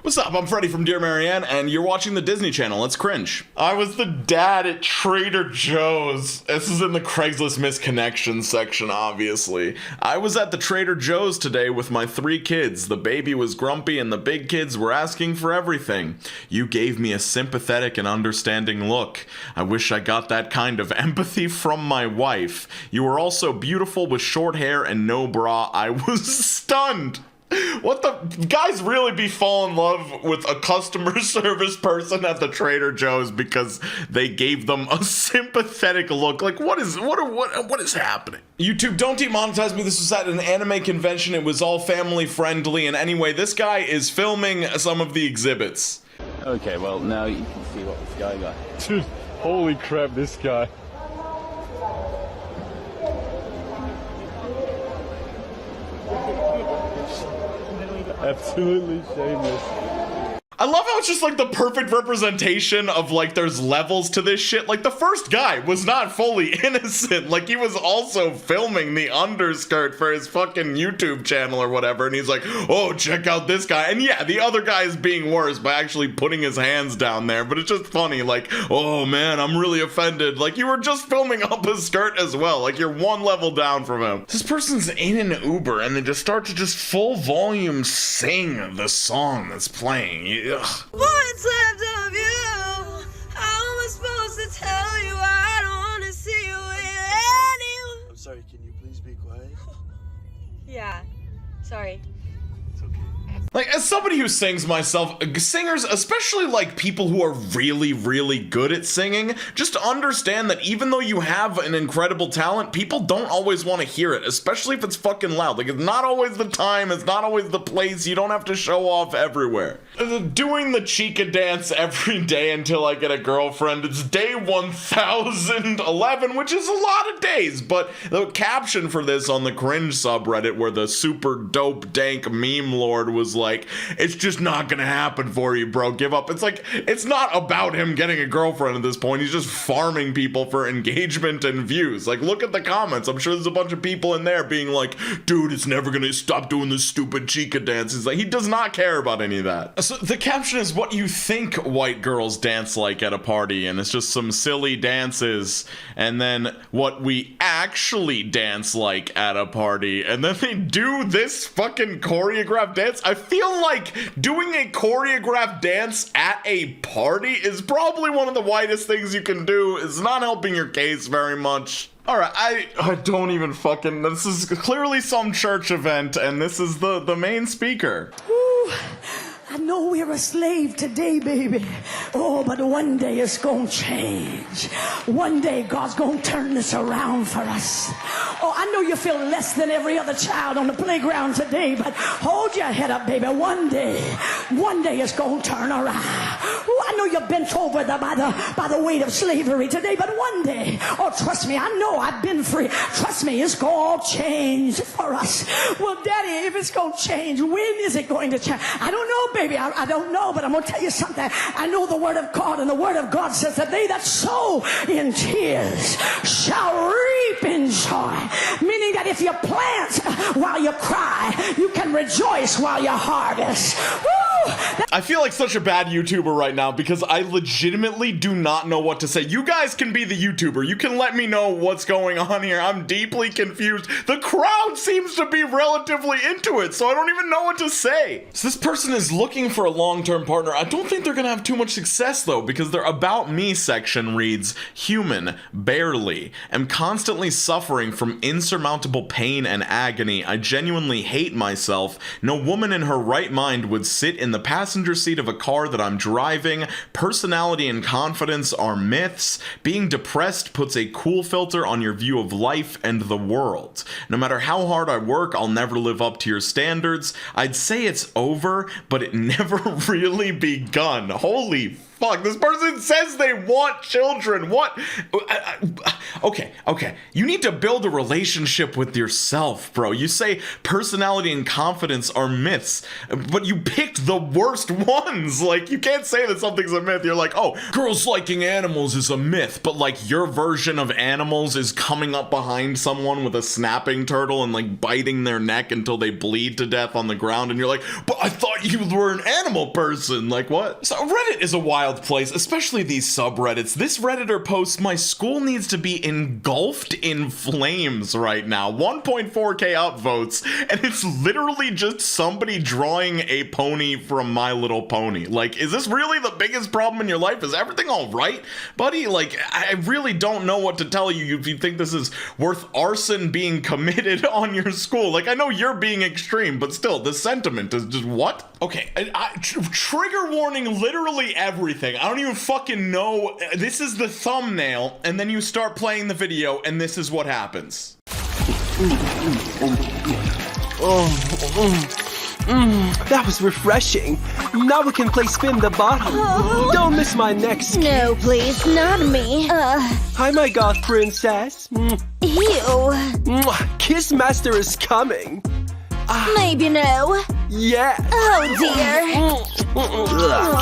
What's up? I'm Freddie from Dear Marianne, and you're watching the Disney Channel. Let's cringe. I was the dad at Trader Joe's. This is in the Craigslist misconnection section, obviously. I was at the Trader Joe's today with my 3 kids. The baby was grumpy and the big kids were asking for everything. You gave me a sympathetic and understanding look. I wish I got that kind of empathy from my wife. You were also beautiful with short hair and no bra. I was stunned. What the guys really be fall in love with a customer service person at the Trader Joe's because they gave them a sympathetic look? Like, what is happening? YouTube, don't demonetize me. This was at an anime convention. It was all family friendly. And anyway, this guy is filming some of the exhibits. Okay, well, now you can see what this guy got. Dude, holy crap, this guy. Absolutely shameless. I love how it's just like the perfect representation of like there's levels to this shit. Like the first guy was not fully innocent. Like he was also filming the underskirt for his fucking YouTube channel or whatever. And he's like, oh, check out this guy. And yeah, the other guy is being worse by actually putting his hands down there. But it's just funny. Like, oh man, I'm really offended. Like you were just filming up his skirt as well. Like you're one level down from him. This person's in an Uber and they just start to just full volume sing the song that's playing. Ugh. What's left of you? How am I supposed to tell you I don't want to see you with anyone? I'm sorry, can you please be quiet? Yeah, sorry. It's okay. Like, as somebody who sings myself, singers, especially like people who are really, really good at singing, just understand that even though you have an incredible talent, people don't always want to hear it, especially if it's fucking loud. Like, it's not always the time, it's not always the place, you don't have to show off everywhere. Doing the chica dance every day until I get a girlfriend, it's day 1011, which is a lot of days, but the caption for this on the cringe subreddit where the super dope dank meme lord was like, it's just not gonna happen for you, bro, give up. It's like, it's not about him getting a girlfriend at this point, he's just farming people for engagement and views. Like, look at the comments, I'm sure there's a bunch of people in there being like, dude, it's never gonna stop doing this stupid chica dance. It's like, he does not care about any of that. So the caption is what you think white girls dance like at a party, and it's just some silly dances, and then what we actually dance like at a party, and then they do this fucking choreographed dance. I feel like doing a choreographed dance at a party is probably one of the whitest things you can do. It's not helping your case very much. Alright, I don't even fucking, this is clearly some church event, and this is the main speaker. Ooh, I know we're a slave today, baby. Oh, but one day it's gonna change. One day God's gonna turn this around for us. Oh, I know you feel less than every other child on the playground today, but hold your head up, baby. One day it's gonna turn around. Oh, I know you're bent over by the weight of slavery today, but one day, oh, trust me, I know I've been free. Trust me, it's gonna change for us. Well, Daddy, if it's gonna change, when is it going to change? I don't know, baby. I don't know, but I'm going to tell you something. I know the Word of God, and the Word of God says that they that sow in tears shall reap in joy. Meaning that if you plant while you cry, you can rejoice while you harvest. Woo! I feel like such a bad YouTuber right now because I legitimately do not know what to say. You guys can be the YouTuber. You can let me know what's going on here. I'm deeply confused. The crowd seems to be relatively into it, so I don't even know what to say. So this person is looking for a long-term partner. I don't think they're gonna have too much success though, because their About Me section reads, human, barely, am constantly suffering from insurmountable pain and agony. I genuinely hate myself. No woman in her right mind would sit in the passenger seat of a car that I'm driving. Personality and confidence are myths. Being depressed puts a cool filter on your view of life and the world. No matter how hard I work, I'll never live up to your standards. I'd say it's over, but it never really begun. Holy fuck, this person says they want children. What? Okay. You need to build a relationship with yourself, bro. You say personality and confidence are myths, but you picked the worst worst ones. Like, you can't say that something's a myth. You're like, oh, girls liking animals is a myth, but like your version of animals is coming up behind someone with a snapping turtle and like biting their neck until they bleed to death on the ground, and you're like, but I thought you were an animal person. Like, what? So Reddit is a wild place, especially these subreddits. This Redditor posts, my school needs to be engulfed in flames right now. 1.4k upvotes, and it's literally just somebody drawing a pony from My Little Pony. Like, is this really the biggest problem in your life? Is everything all right, buddy? Like, I really don't know what to tell you if you think this is worth arson being committed on your school. Like, I know you're being extreme, but still, the sentiment is just what? Okay, trigger warning literally everything. I don't even fucking know. This is the thumbnail, and then you start playing the video, and this is what happens. That was refreshing. Now we can play spin the bottom. Don't miss my next. No, please, not me. Hi, my goth princess. Ew. Kiss Master is coming. Maybe no. Yeah. Oh,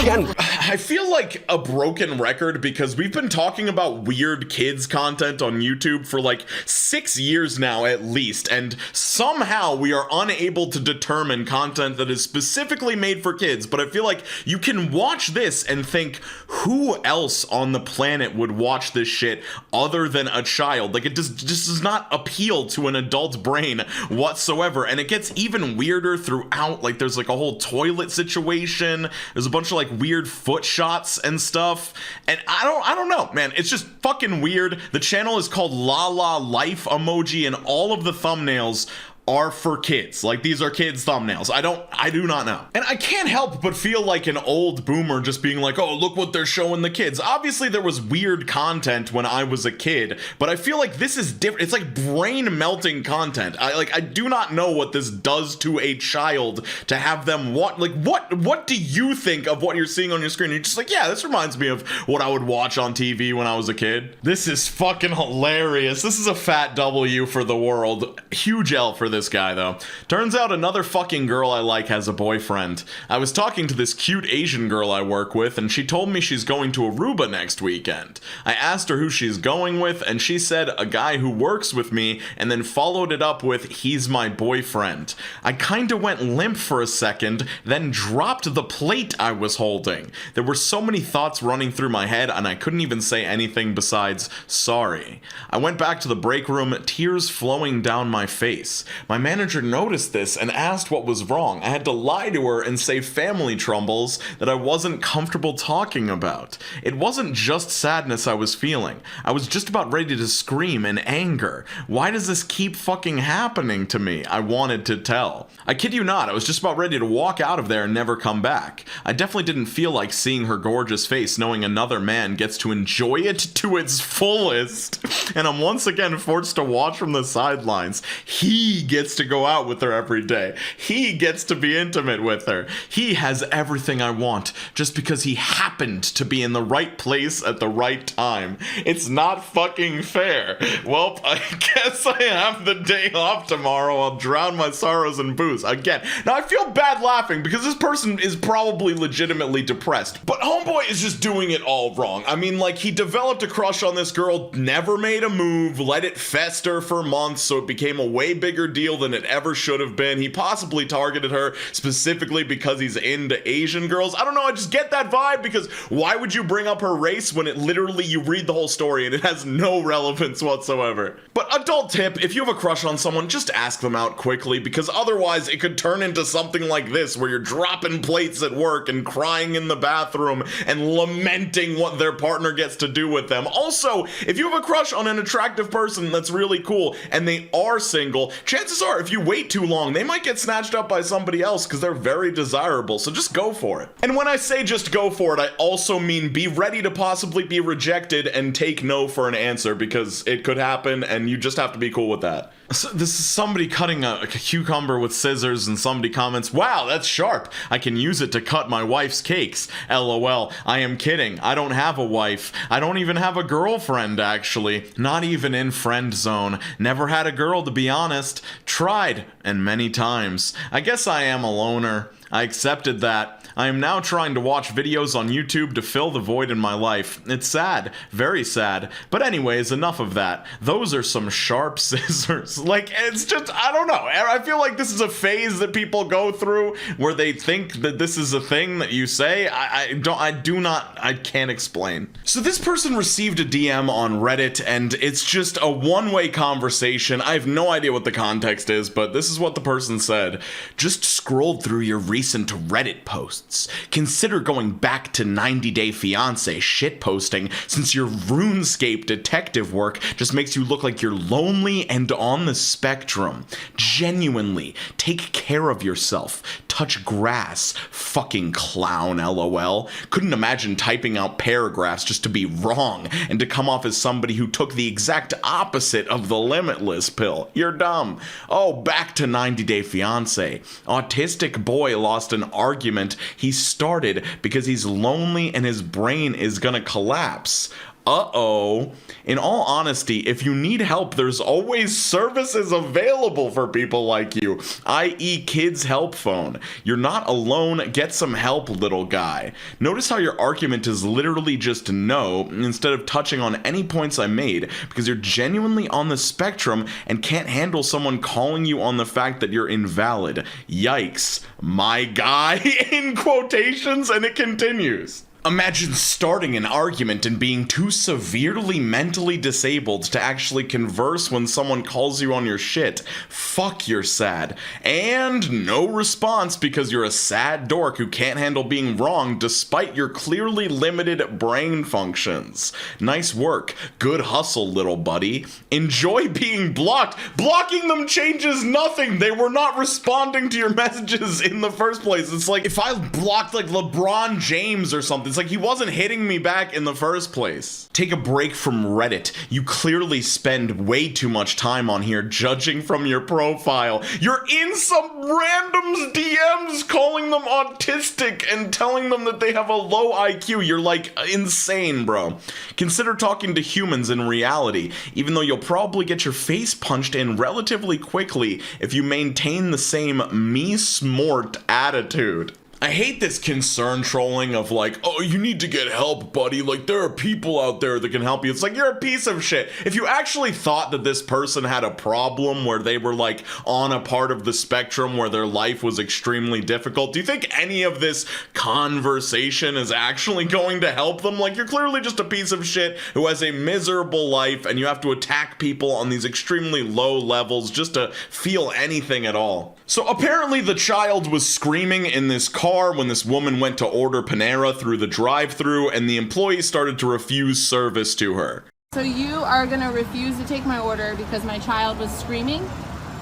dear. I feel like a broken record because we've been talking about weird kids content on YouTube for like 6 years now at least, and somehow we are unable to determine content that is specifically made for kids. But I feel like you can watch this and think, who else on the planet would watch this shit other than a child? Like, it just does not appeal to an adult brain whatsoever, and it gets even weirder throughout. Like, there's like a whole toilet situation, there's a bunch of like weird foot shots and stuff, and I don't know, man. It's just fucking weird. The channel is called La La Life Emoji, and all of the thumbnails are for kids. Like, these are kids thumbnails. I do not know. And I can't help but feel like an old boomer just being like, oh, look what they're showing the kids. Obviously there was weird content when I was a kid, but I feel like this is different. It's like brain melting content. I do not know what this does to a child to have them what do you think of what you're seeing on your screen? You're just like, yeah, this reminds me of what I would watch on TV when I was a kid. This is fucking hilarious. This is a fat W for the world. Huge L for this guy, though. Turns out another fucking girl I like has a boyfriend. I was talking to this cute Asian girl I work with, and she told me she's going to Aruba next weekend. I asked her who she's going with, and she said a guy who works with me, and then followed it up with, he's my boyfriend. I kinda went limp for a second, then dropped the plate I was holding. There were so many thoughts running through my head, and I couldn't even say anything besides sorry. I went back to the break room, tears flowing down my face. My manager noticed this and asked what was wrong. I had to lie to her and say family troubles that I wasn't comfortable talking about. It wasn't just sadness I was feeling. I was just about ready to scream in anger. Why does this keep fucking happening to me? I wanted to tell. I kid you not, I was just about ready to walk out of there and never come back. I definitely didn't feel like seeing her gorgeous face knowing another man gets to enjoy it to its fullest. And I'm once again forced to watch from the sidelines. He gets to go out with her every day. He gets to be intimate with her. He has everything I want just because he happened to be in the right place at the right time. It's not fucking fair. Well, I guess I have the day off tomorrow. I'll drown my sorrows in booze. Again. Now, I feel bad laughing because this person is probably legitimately depressed, but homeboy is just doing it all wrong. I mean, like, he developed a crush on this girl, never made a move, let it fester for months so it became a way bigger deal than it ever should have been. He possibly targeted her specifically because he's into Asian girls. I don't know, I just get that vibe because why would you bring up her race when it literally, you read the whole story and it has no relevance whatsoever. But adult tip, if you have a crush on someone, just ask them out quickly because otherwise it could turn into something like this where you're dropping plates at work and crying in the bathroom and lamenting what their partner gets to do with them. Also, if you have a crush on an attractive person that's really cool and they are single, chances are if you wait too long, they might get snatched up by somebody else because they're very desirable, so just go for it. And when I say just go for it, I also mean be ready to possibly be rejected and take no for an answer because it could happen and you just have to be cool with that. So this is somebody cutting a cucumber with scissors and somebody comments, wow, that's sharp. I can use it to cut my wife's cakes. LOL. I am kidding. I don't have a wife. I don't even have a girlfriend, actually. Not even in friend zone. Never had a girl, to be honest. Tried, and many times. I guess I am a loner. I accepted that. I am now trying to watch videos on YouTube to fill the void in my life. It's sad. Very sad. But anyways, enough of that. Those are some sharp scissors. Like, it's just, I don't know. I feel like this is a phase that people go through where they think that this is a thing that you say. I can't explain. So this person received a DM on Reddit, and it's just a one-way conversation. I have no idea what the context is, but this is what the person said. Just scrolled through your recent Reddit posts. Consider going back to 90 Day Fiancé shitposting, since your RuneScape detective work just makes you look like you're lonely and on the spectrum. Genuinely, take care of yourself. Touch grass. Fucking clown, lol. Couldn't imagine typing out paragraphs just to be wrong and to come off as somebody who took the exact opposite of the limitless pill. You're dumb. Oh, back to 90 Day Fiancé. Autistic boy lost an argument he started because he's lonely and his brain is gonna collapse. Uh-oh. In all honesty, if you need help, there's always services available for people like you, i.e. Kids Help Phone. You're not alone. Get some help, little guy. Notice how your argument is literally just no, instead of touching on any points I made, because you're genuinely on the spectrum and can't handle someone calling you on the fact that you're invalid. Yikes. My guy, in quotations, and it continues. Imagine starting an argument and being too severely mentally disabled to actually converse when someone calls you on your shit. Fuck, you're sad. And no response because you're a sad dork who can't handle being wrong despite your clearly limited brain functions. Nice work. Good hustle, little buddy. Enjoy being blocked. Blocking them changes nothing. They were not responding to your messages in the first place. It's like if I blocked like LeBron James or something. It's like he wasn't hitting me back in the first place. Take a break from Reddit. You clearly spend way too much time on here judging from your profile. You're in some random's DMs calling them autistic and telling them that they have a low IQ. You're like insane, bro. Consider talking to humans in reality, even though you'll probably get your face punched in relatively quickly if you maintain the same me smort attitude. I hate this concern trolling of like, oh, you need to get help, buddy. Like, there are people out there that can help you. It's like, you're a piece of shit. If you actually thought that this person had a problem where they were like on a part of the spectrum where their life was extremely difficult, do you think any of this conversation is actually going to help them? Like, you're clearly just a piece of shit who has a miserable life and you have to attack people on these extremely low levels just to feel anything at all. So apparently the child was screaming in this car when this woman went to order Panera through the drive-thru, and the employee started to refuse service to her. So you are going to refuse to take my order because my child was screaming?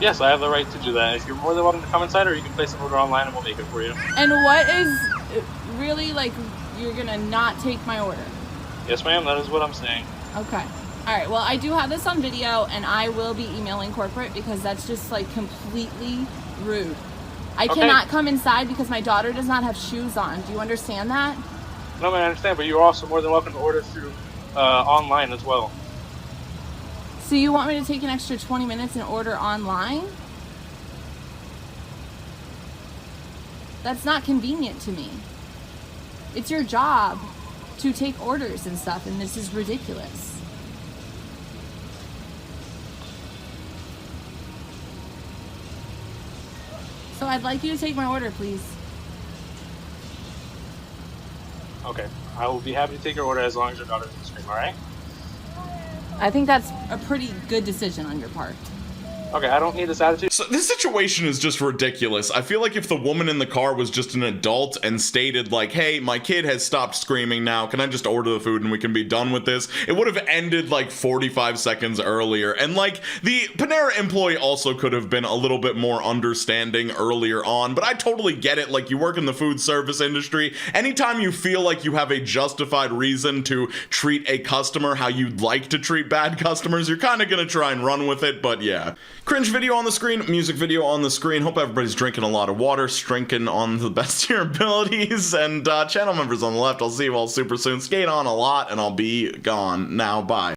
Yes, I have the right to do that. If you're more than welcome to come inside, or you can place an order online and we'll make it for you. And what is really, like, you're going to not take my order? Yes, ma'am, that is what I'm saying. Okay. All right, well, I do have this on video, and I will be emailing corporate because that's just, like, completely rude. I cannot come inside because my daughter does not have shoes on. Do you understand that? No, man, I understand, but you're also more than welcome to order through online as well. So you want me to take an extra 20 minutes and order online? That's not convenient to me. It's your job to take orders and stuff, and this is ridiculous. So I'd like you to take my order, please. Okay, I will be happy to take your order as long as your daughter doesn't scream, alright? I think that's a pretty good decision on your part. Okay, I don't need this attitude. So this situation is just ridiculous. I feel like if the woman in the car was just an adult and stated like, hey, my kid has stopped screaming now, can I just order the food and we can be done with this? It would have ended like 45 seconds earlier. And like the Panera employee also could have been a little bit more understanding earlier on, but I totally get it. Like, you work in the food service industry. Anytime you feel like you have a justified reason to treat a customer how you'd like to treat bad customers, you're kind of going to try and run with it, but yeah. Cringe video on the screen, music video on the screen. Hope everybody's drinking a lot of water, drinking on the best of your abilities, and channel members on the left. I'll see you all super soon. Skate on a lot, and I'll be gone. Now, bye.